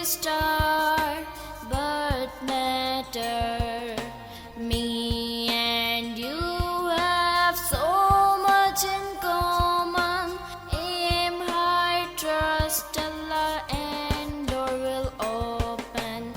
star but matter. Me and you have so much in common. Aim high, trust Allah, and door will open.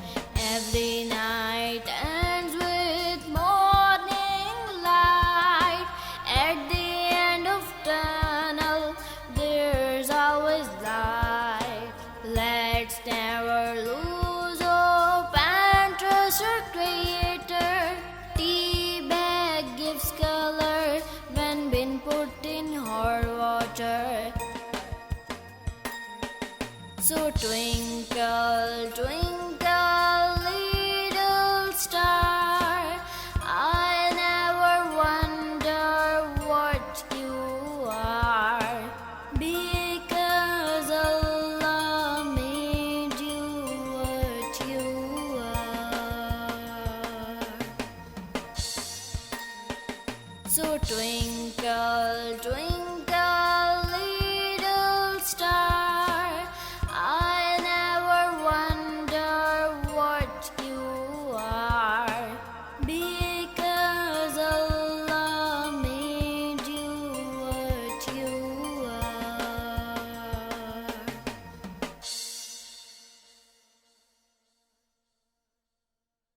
Every night ends with morning light. At the end of tunnel, there's always light. Let's never lose hope and trust our Creator. Tea bag gives color when been put in hot water. So twinkle, twinkle, little star, I never wonder what you are, because Allah made you what you are. So twinkle, twinkle,